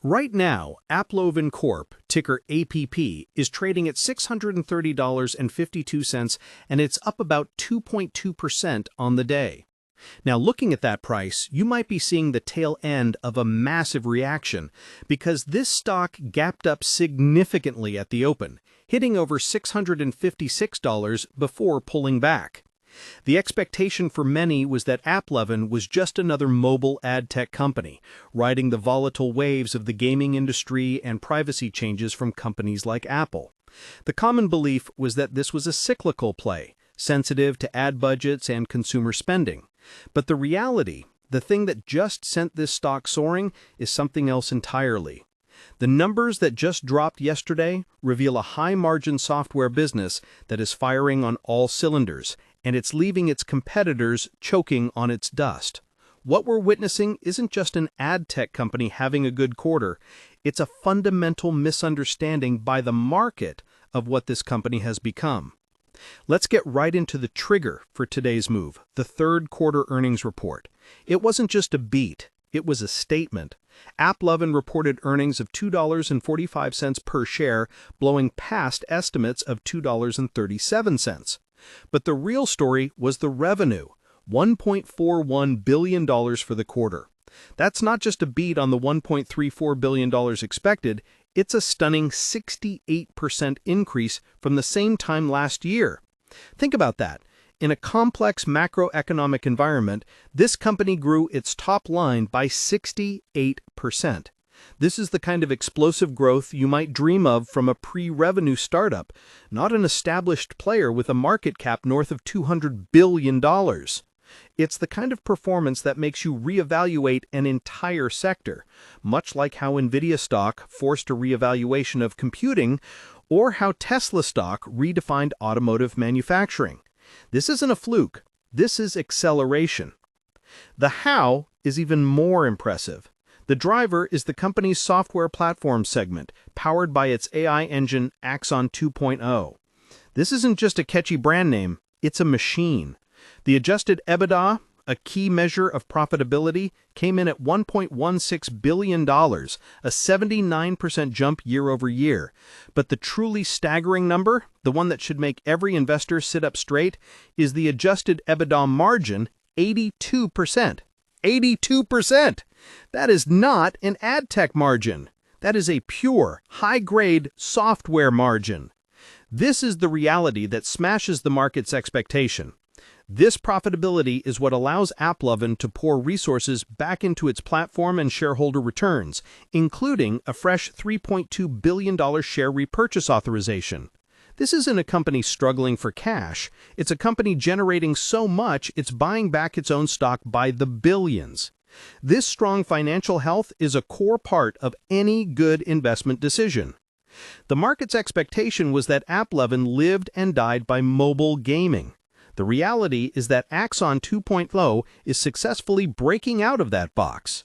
Right now, Applovin Corp, ticker APP, is trading at $630.52, and it's up about 2.2% on the day. Now, looking at that price, you might be seeing the tail end of a massive reaction, because this stock gapped up significantly at the open, hitting over $656 before pulling back. The expectation for many was that Applovin was just another mobile ad tech company, riding the volatile waves of the gaming industry and privacy changes from companies like Apple. The common belief was that this was a cyclical play, sensitive to ad budgets and consumer spending. But the reality, the thing that just sent this stock soaring, is something else entirely. The numbers that just dropped yesterday reveal a high-margin software business that is firing on all cylinders, and it's leaving its competitors choking on its dust. What we're witnessing isn't just an ad tech company having a good quarter, it's a fundamental misunderstanding by the market of what this company has become. Let's get right into the trigger for today's move, the third quarter earnings report. It wasn't just a beat, it was a statement. Applovin reported earnings of $2.45 per share, blowing past estimates of $2.37. But the real story was the revenue, $1.41 billion for the quarter. That's not just a beat on the $1.34 billion expected, it's a stunning 68% increase from the same time last year. Think about that. In a complex macroeconomic environment, this company grew its top line by 68%. This is the kind of explosive growth you might dream of from a pre-revenue startup, not an established player with a market cap north of $200 billion. It's the kind of performance that makes you reevaluate an entire sector, much like how Nvidia stock forced a reevaluation of computing, or how Tesla stock redefined automotive manufacturing. This isn't a fluke, this is acceleration. The how is even more impressive. The driver is the company's software platform segment, powered by its AI engine AXON 2.0. This isn't just a catchy brand name, it's a machine. The adjusted EBITDA, a key measure of profitability, came in at $1.16 billion, a 79% jump year over year. But the truly staggering number, the one that should make every investor sit up straight, is the adjusted EBITDA margin, 82%. 82%! That is not an ad tech margin. That is a pure, high-grade software margin. This is the reality that smashes the market's expectation. This profitability is what allows Applovin to pour resources back into its platform and shareholder returns, including a fresh $3.2 billion share repurchase authorization. This isn't a company struggling for cash. It's a company generating so much it's buying back its own stock by the billions. This strong financial health is a core part of any good investment decision. The market's expectation was that Applovin lived and died by mobile gaming. The reality is that AXON 2.0 is successfully breaking out of that box.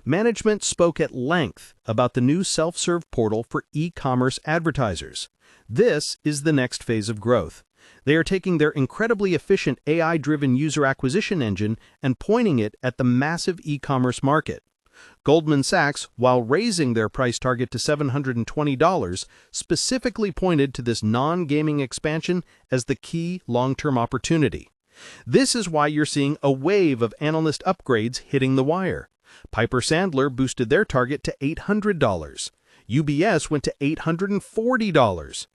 Management spoke at length about the new self-serve portal for e-commerce advertisers. This is the next phase of growth. They are taking their incredibly efficient AI-driven user acquisition engine and pointing it at the massive e-commerce market. Goldman Sachs, while raising their price target to $720, specifically pointed to this non-gaming expansion as the key long-term opportunity. This is why you're seeing a wave of analyst upgrades hitting the wire. Piper Sandler boosted their target to $800. UBS went to $840.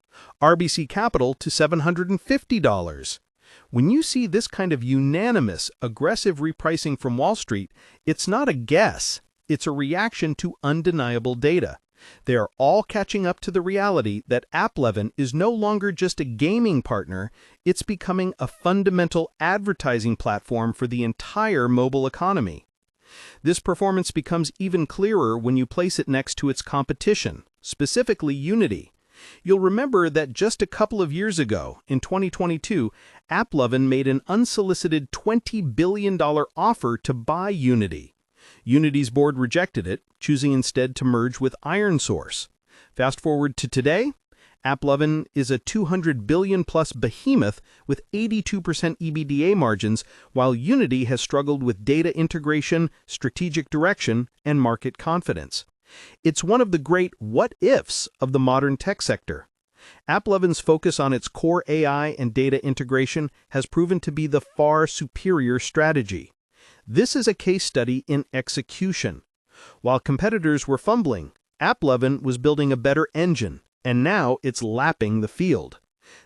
RBC Capital to $750. When you see this kind of unanimous, aggressive repricing from Wall Street, it's not a guess. It's a reaction to undeniable data. They are all catching up to the reality that Applovin is no longer just a gaming partner, it's becoming a fundamental advertising platform for the entire mobile economy. This performance becomes even clearer when you place it next to its competition, specifically Unity. You'll remember that just a couple of years ago, in 2022, Applovin made an unsolicited $20 billion offer to buy Unity. Unity's board rejected it, choosing instead to merge with ironSource. Fast forward to today, Applovin is a $200 billion-plus behemoth with 82% EBITDA margins, while Unity has struggled with data integration, strategic direction, and market confidence. It's one of the great what-ifs of the modern tech sector. Applovin's focus on its core AI and data integration has proven to be the far superior strategy. This is a case study in execution. While competitors were fumbling, Applovin was building a better engine, and now it's lapping the field.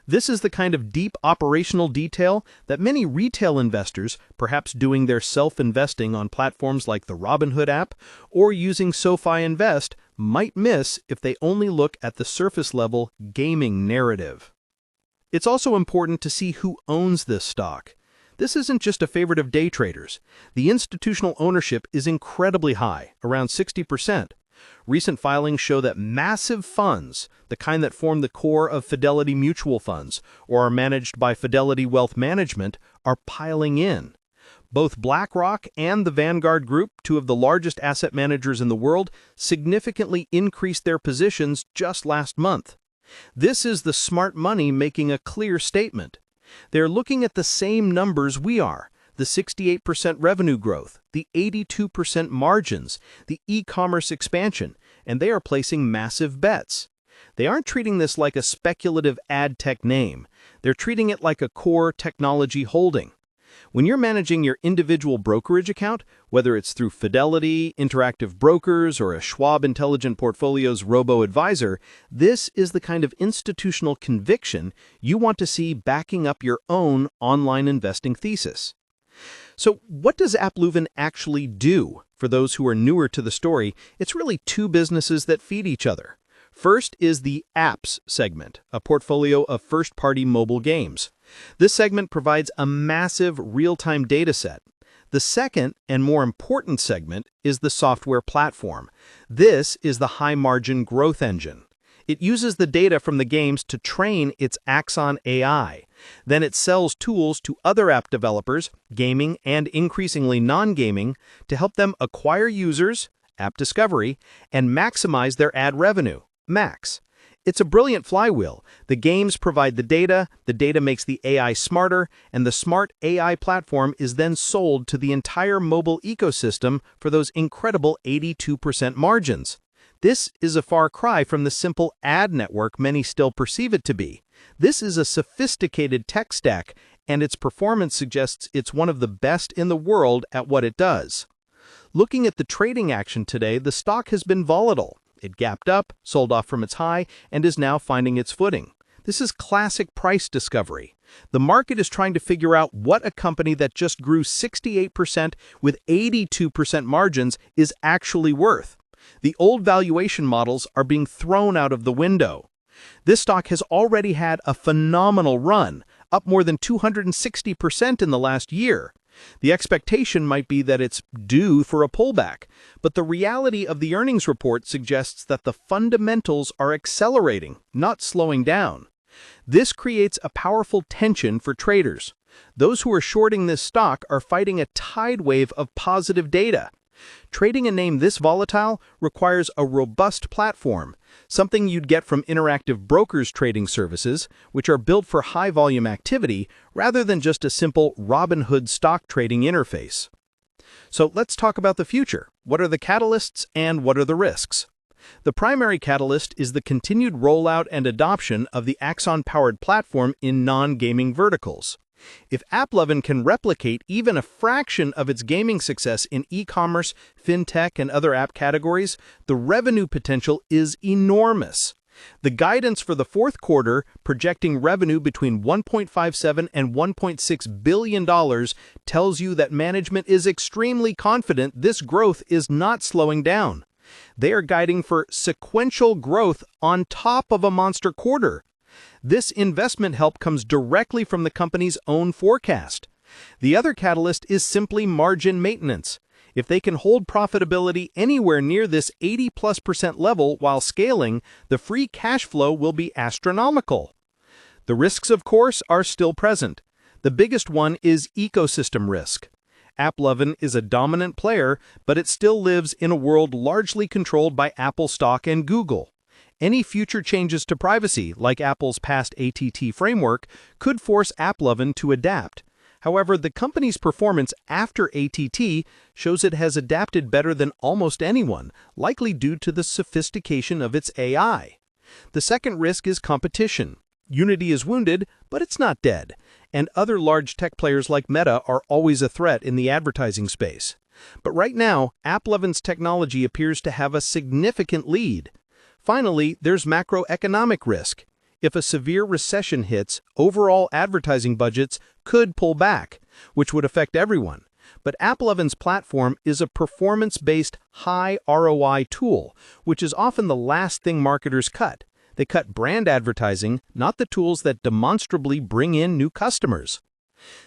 This is the kind of deep operational detail that many retail investors, perhaps doing their self-investing on platforms like the Robinhood app or using SoFi Invest, might miss if they only look at the surface-level gaming narrative. It's also important to see who owns this stock. This isn't just a favorite of day traders. The institutional ownership is incredibly high, around 60%. Recent filings show that massive funds, the kind that form the core of Fidelity mutual funds or are managed by Fidelity Wealth Management, are piling in. Both BlackRock and the Vanguard Group, two of the largest asset managers in the world, significantly increased their positions just last month. This is the smart money making a clear statement. They're looking at the same numbers we are. The 68% revenue growth, the 82% margins, the e-commerce expansion, and they are placing massive bets. They aren't treating this like a speculative ad tech name. They're treating it like a core technology holding. When you're managing your individual brokerage account, whether it's through Fidelity, Interactive Brokers, or a Schwab Intelligent Portfolios robo-advisor, this is the kind of institutional conviction you want to see backing up your own online investing thesis. So what does Applovin actually do? For those who are newer to the story, it's really two businesses that feed each other. First is the apps segment, a portfolio of first-party mobile games. This segment provides a massive real-time data set. The second and more important segment is the software platform. This is the high-margin growth engine. It uses the data from the games to train its AXON AI. Then it sells tools to other app developers, gaming and increasingly non-gaming, to help them acquire users, app discovery, and maximize their ad revenue, max. It's a brilliant flywheel. The games provide the data makes the AI smarter, and the smart AI platform is then sold to the entire mobile ecosystem for those incredible 82% margins. This is a far cry from the simple ad network many still perceive it to be. This is a sophisticated tech stack, and its performance suggests it's one of the best in the world at what it does. Looking at the trading action today, the stock has been volatile. It gapped up, sold off from its high, and is now finding its footing. This is classic price discovery. The market is trying to figure out what a company that just grew 68% with 82% margins is actually worth. The old valuation models are being thrown out of the window. This stock has already had a phenomenal run, up more than 260% in the last year. The expectation might be that it's due for a pullback, but the reality of the earnings report suggests that the fundamentals are accelerating, not slowing down. This creates a powerful tension for traders. Those who are shorting this stock are fighting a tide wave of positive data. Trading a name this volatile requires a robust platform, something you'd get from Interactive Brokers trading services, which are built for high-volume activity rather than just a simple Robinhood stock trading interface. So let's talk about the future. What are the catalysts and what are the risks? The primary catalyst is the continued rollout and adoption of the AXON-powered platform in non-gaming verticals. If Applovin can replicate even a fraction of its gaming success in e-commerce, fintech, and other app categories, the revenue potential is enormous. The guidance for the fourth quarter, projecting revenue between $1.57 and $1.6 billion, tells you that management is extremely confident this growth is not slowing down. They are guiding for sequential growth on top of a monster quarter. This investment help comes directly from the company's own forecast. The other catalyst is simply margin maintenance. If they can hold profitability anywhere near this 80+% level while scaling, the free cash flow will be astronomical. The risks, of course, are still present. The biggest one is ecosystem risk. Applovin is a dominant player, but it still lives in a world largely controlled by Apple stock and Google. Any future changes to privacy, like Apple's past ATT framework, could force Applovin to adapt. However, the company's performance after ATT shows it has adapted better than almost anyone, likely due to the sophistication of its AI. The second risk is competition. Unity is wounded, but it's not dead, and other large tech players like Meta are always a threat in the advertising space. But right now, Applovin's technology appears to have a significant lead. Finally, there's macroeconomic risk. If a severe recession hits, overall advertising budgets could pull back, which would affect everyone. But Applovin's platform is a performance-based, high ROI tool, which is often the last thing marketers cut. They cut brand advertising, not the tools that demonstrably bring in new customers.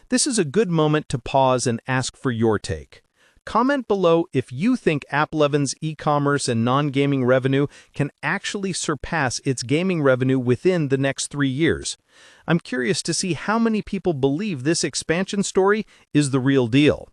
This is a good moment to pause and ask for your take. Comment below if you think Applovin's e-commerce and non-gaming revenue can actually surpass its gaming revenue within the next 3 years. I'm curious to see how many people believe this expansion story is the real deal.